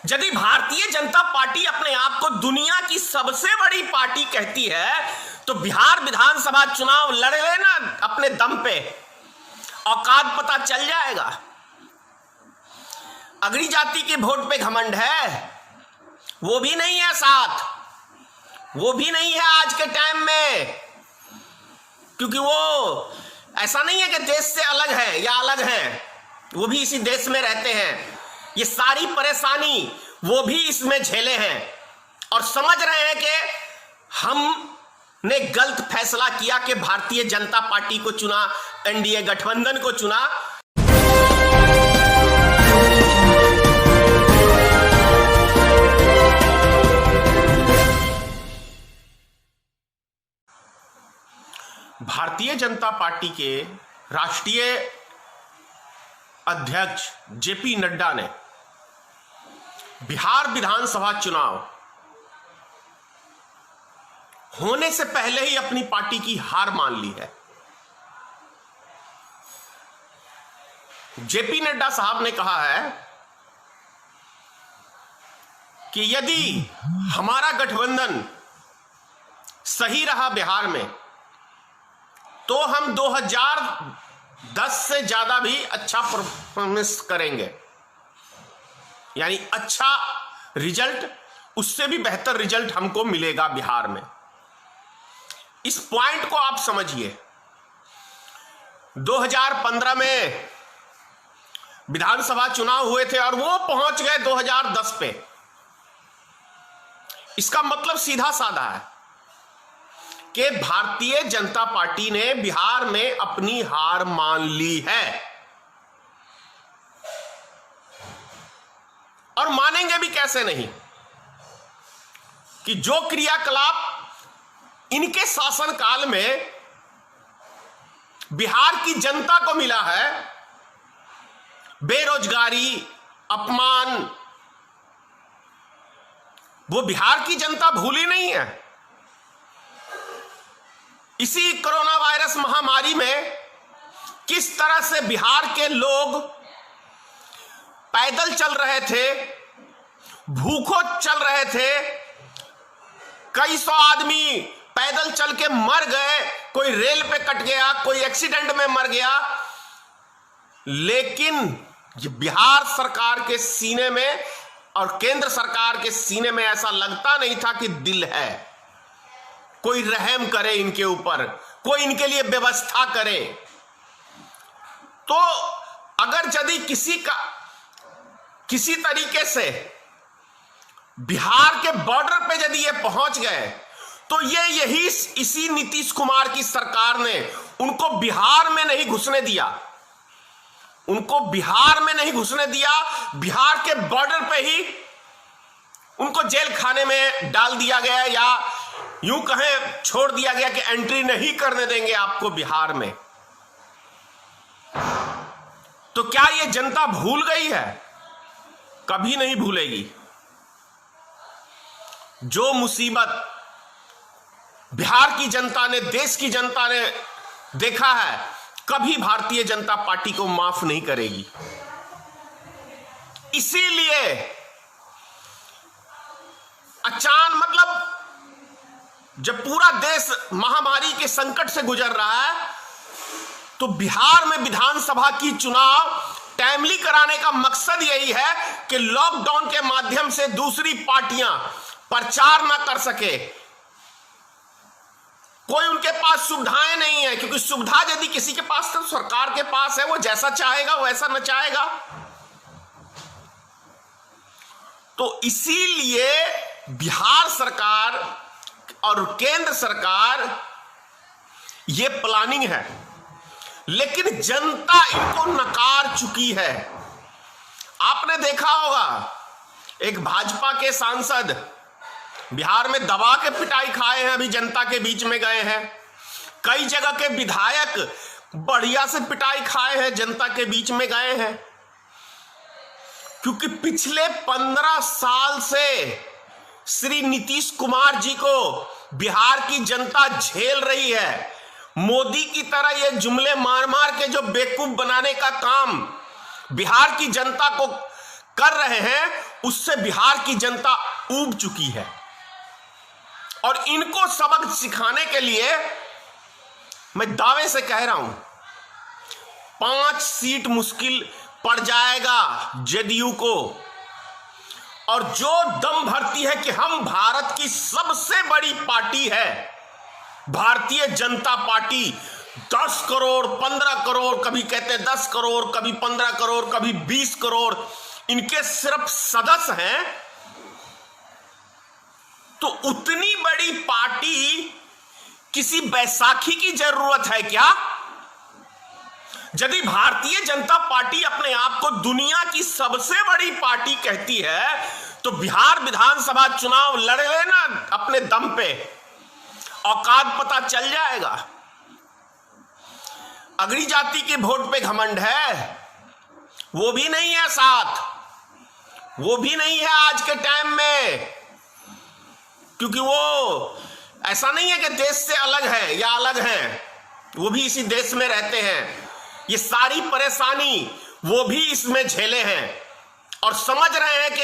यदि भारतीय जनता पार्टी अपने आप को दुनिया की सबसे बड़ी पार्टी कहती है तो बिहार विधानसभा चुनाव लड़ लेना अपने दम पे, औकात पता चल जाएगा। अगड़ी जाति के वोट पे घमंड है, वो भी नहीं है साथ, वो भी नहीं है आज के टाइम में, क्योंकि वो ऐसा नहीं है कि देश से अलग है या अलग है, वो भी इसी देश में रहते हैं। ये सारी परेशानी वो भी इसमें झेले हैं और समझ रहे हैं कि हमने गलत फैसला किया कि भारतीय जनता पार्टी को चुना, एनडीए गठबंधन को चुना। भारतीय जनता पार्टी के राष्ट्रीय अध्यक्ष जेपी नड्डा ने बिहार विधानसभा चुनाव होने से पहले ही अपनी पार्टी की हार मान ली है। जेपी नड्डा साहब ने कहा है कि यदि हमारा गठबंधन सही रहा बिहार में तो हम 2010 से ज्यादा भी अच्छा परफॉर्मेंस करेंगे, यानी अच्छा रिजल्ट, उससे भी बेहतर रिजल्ट हमको मिलेगा बिहार में। इस पॉइंट को आप समझिए। 2015 में विधानसभा चुनाव हुए थे और वो पहुंच गए 2010 पे। इसका मतलब सीधा साधा है कि भारतीय जनता पार्टी ने बिहार में अपनी हार मान ली है और मानेंगे भी कैसे नहीं कि जो क्रियाकलाप इनके शासनकाल में बिहार की जनता को मिला है, बेरोजगारी, अपमान, वो बिहार की जनता भूली नहीं है। इसी कोरोना वायरस महामारी में किस तरह से बिहार के लोग पैदल चल रहे थे, भूखों चल रहे थे, कई सौ आदमी पैदल चल के मर गए, कोई रेल पे कट गया, कोई एक्सीडेंट में मर गया, लेकिन बिहार सरकार के सीने में और केंद्र सरकार के सीने में ऐसा लगता नहीं था कि दिल है, कोई रहम करे इनके ऊपर, कोई इनके लिए व्यवस्था करे। तो अगर यदि किसी तरीके से बिहार के बॉर्डर पे यदि ये पहुंच गए तो इसी नीतीश कुमार की सरकार ने उनको बिहार में नहीं घुसने दिया, उनको बिहार में नहीं घुसने दिया, बिहार के बॉर्डर पे ही उनको जेल खाने में डाल दिया गया, या यूं कहें छोड़ दिया गया कि एंट्री नहीं करने देंगे आपको बिहार में। तो क्या ये जनता भूल गई है? कभी नहीं भूलेगी। जो मुसीबत बिहार की जनता ने, देश की जनता ने देखा है, कभी भारतीय जनता पार्टी को माफ नहीं करेगी। इसीलिए मतलब जब पूरा देश महामारी के संकट से गुजर रहा है तो बिहार में विधानसभा की चुनाव टाइमली कराने का मकसद यही है कि लॉकडाउन के माध्यम से दूसरी पार्टियां प्रचार ना कर सके, कोई उनके पास सुविधाएं नहीं है, क्योंकि सुविधा यदि किसी के पास तो सरकार के पास है, वो जैसा चाहेगा वैसा नचाएगा। तो इसीलिए बिहार सरकार और केंद्र सरकार ये प्लानिंग है, लेकिन जनता इनको नकार चुकी है। आपने देखा होगा एक भाजपा के सांसद बिहार में दबा के पिटाई खाए हैं, अभी जनता के बीच में गए हैं। कई जगह के विधायक बढ़िया से पिटाई खाए हैं, जनता के बीच में गए हैं, क्योंकि पिछले 15 साल से श्री नीतीश कुमार जी को बिहार की जनता झेल रही है। मोदी की तरह ये जुमले मार मार के जो बेवकूफ बनाने का काम बिहार की जनता को कर रहे हैं उससे बिहार की जनता ऊब चुकी है। और इनको सबक सिखाने के लिए मैं दावे से कह रहा हूं 5 सीट मुश्किल पड़ जाएगा जेडीयू को। और जो दम भरती है कि हम भारत की सबसे बड़ी पार्टी है भारतीय जनता पार्टी, 10 करोड़ 15 करोड़, कभी कहते 10 करोड़, कभी 15 करोड़, कभी 20 करोड़ इनके सिर्फ सदस्य हैं, तो उतनी बड़ी पार्टी किसी बैसाखी की जरूरत है क्या? यदि भारतीय जनता पार्टी अपने आप को दुनिया की सबसे बड़ी पार्टी कहती है तो बिहार विधानसभा चुनाव लड़ लेना अपने दम पे, औकात पता चल जाएगा। अगड़ी जाति के वोट पे घमंड है, वो भी नहीं है साथ, वो भी नहीं है आज के टाइम में, क्योंकि वो ऐसा नहीं है कि देश से अलग है या अलग हैं, वो भी इसी देश में रहते हैं। ये सारी परेशानी वो भी इसमें झेले हैं और समझ रहे हैं कि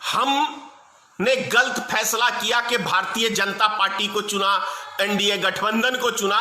हमने गलत फैसला किया कि भारतीय जनता पार्टी को चुना, एनडीए गठबंधन को चुना।